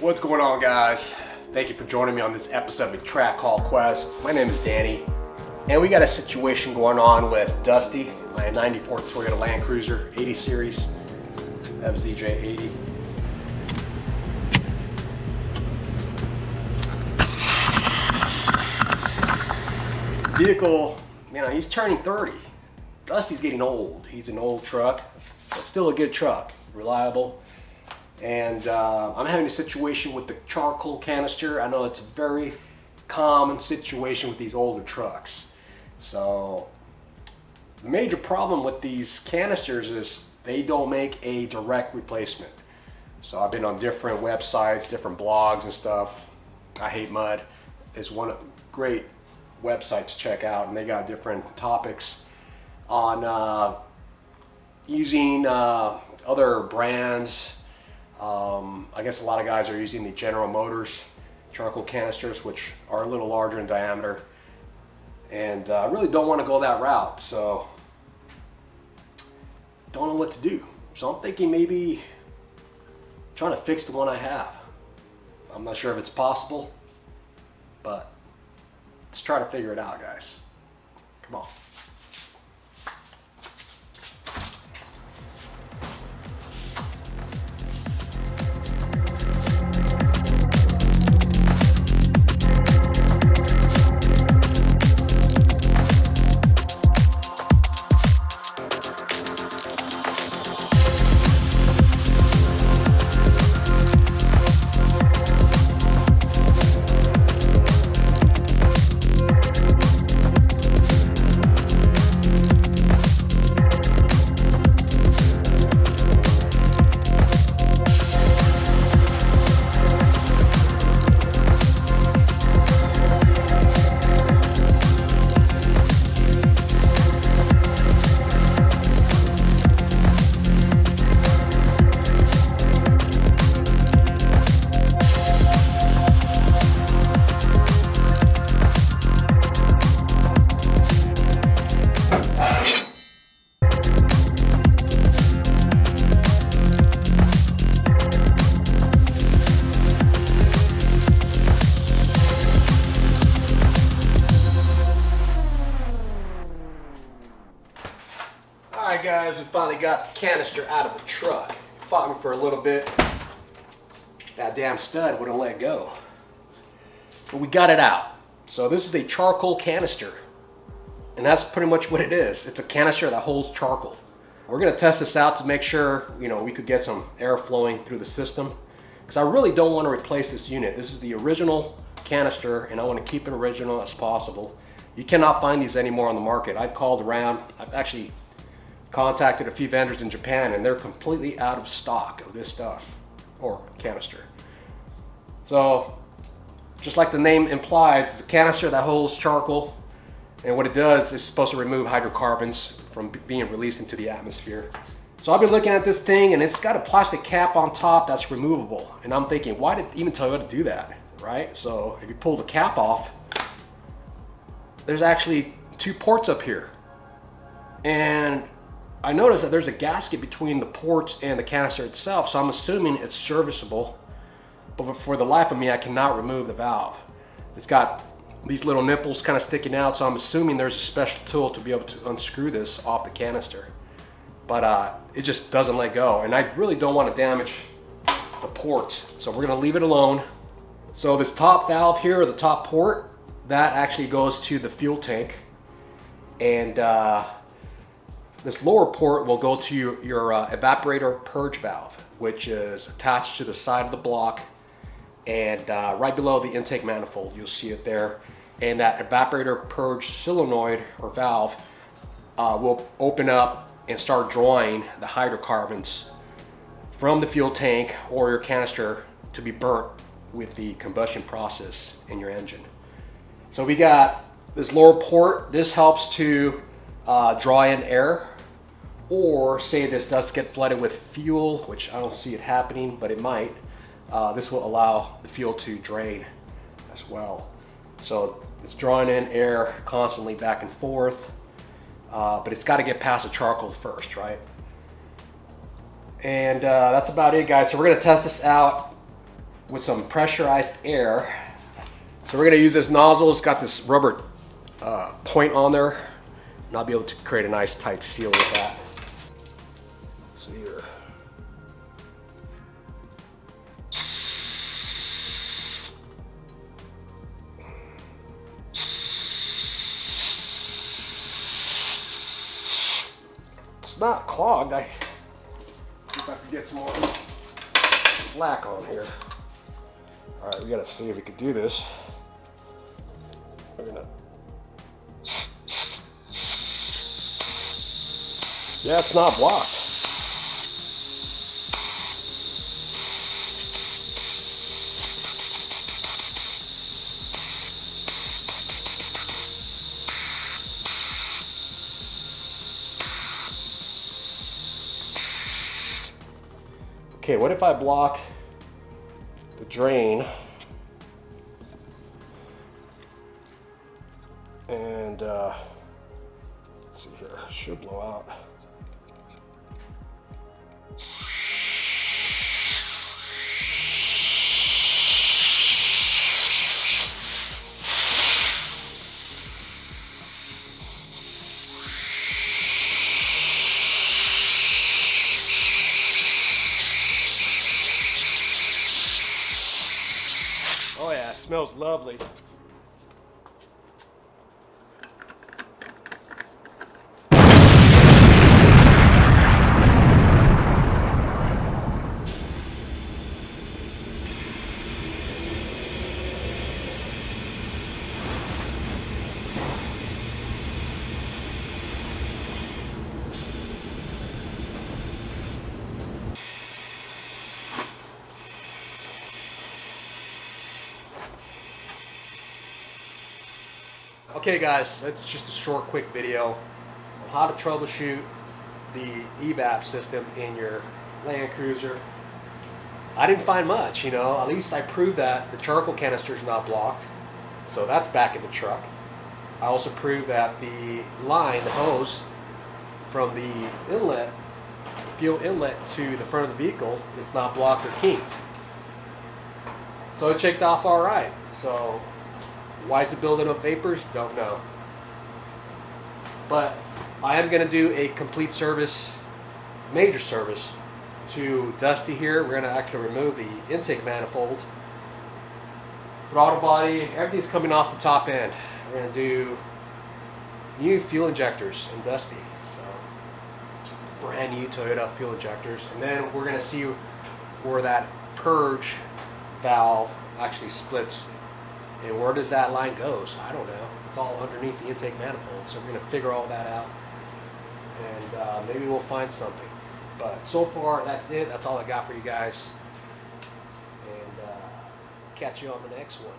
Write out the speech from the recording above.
What's going on, guys? Thank you for joining me on this episode of Charcoal Quest. My name is Danny, and we got a situation going on with Dusty, my 94 Toyota Land Cruiser 80 series, FZJ80. Vehicle, you know, he's turning 30. Dusty's getting old. He's an old truck, but still a good truck, reliable. And I'm having a situation with the charcoal canister. I know it's a very common situation with these older trucks. So the major problem with these canisters is they don't make a direct replacement. So I've been on different websites, different blogs and stuff. I Hate Mud is one of the great websites to check out, and they got different topics on using other brands. I guess a lot of guys are using the General Motors charcoal canisters, which are a little larger in diameter, and I really don't want to go that route, so don't know what to do. So I'm thinking maybe trying to fix the one I have. I'm not sure if it's possible, but let's try to figure it out, guys. Come on. Alright guys, we finally got the canister out of the truck. Fought me for a little bit. That damn stud wouldn't let go. But we got it out. So this is a charcoal canister. And that's pretty much what it is. It's a canister that holds charcoal. We're going to test this out to make sure, you know, we could get some air flowing through the system. Because I really don't want to replace this unit. This is the original canister, and I want to keep it original as possible. You cannot find these anymore on the market. I've called around. I've actually contacted a few vendors in Japan, and they're completely out of stock of this stuff, or canister. So just like the name implies, it's a canister that holds charcoal, and what it does is supposed to remove hydrocarbons from being released into the atmosphere. So I've been looking at this thing, and it's got a plastic cap on top that's removable, and I'm thinking, why did even Toyota do that, right? So if you pull the cap off, there's actually two ports up here, and I noticed that there's a gasket between the ports and the canister itself, so I'm assuming it's serviceable. But for the life of me, I cannot remove the valve. It's got these little nipples kind of sticking out, so I'm assuming there's a special tool to be able to unscrew this off the canister. But it just doesn't let go, and I really don't want to damage the ports, so we're gonna leave it alone. So this top valve here, or the top port, that actually goes to the fuel tank, and this lower port will go to your Evaporator Purge valve, which is attached to the side of the block, and right below the intake manifold, you'll see it there. And that Evaporator Purge solenoid or valve will open up and start drawing the hydrocarbons from the fuel tank or your canister to be burnt with the combustion process in your engine. So we got this lower port. This helps to draw in air, or say this does get flooded with fuel, which I don't see it happening, but it might. This will allow the fuel to drain as well. So it's drawing in air constantly back and forth, but it's got to get past the charcoal first, right? And that's about it, guys. So we're going to test this out. with some pressurized air. So we're gonna use this nozzle. It's got this rubber point on there, and I'll be able to create a nice tight seal with that. Let's see here. It's not clogged. I see if I can get some more slack on here. All right, we gotta see if we can do this. We're gonna. Yeah, it's not blocked. Okay, what if I block the drain and let's see here, should blow out. Oh yeah, it smells lovely. Okay guys, that's just a short quick video on how to troubleshoot the evap system in your Land Cruiser. I didn't find much, you know. At least I proved that the charcoal canister is not blocked, so that's back in the truck. I also proved that the line, the hose from the inlet, fuel inlet to the front of the vehicle is not blocked or kinked. So it checked off all right. So why is it building up vapors? Don't know. But I am going to do a complete service, major service to Dusty here. We're going to actually remove the intake manifold, throttle body, everything's coming off the top end. We're going to do new fuel injectors in Dusty. So brand new Toyota fuel injectors. And then we're going to see where that purge valve actually splits. And where does that line go? So I don't know. It's all underneath the intake manifold. So we're going to figure all that out. And maybe we'll find something. But so far, that's it. That's all I got for you guys. And catch you on the next one.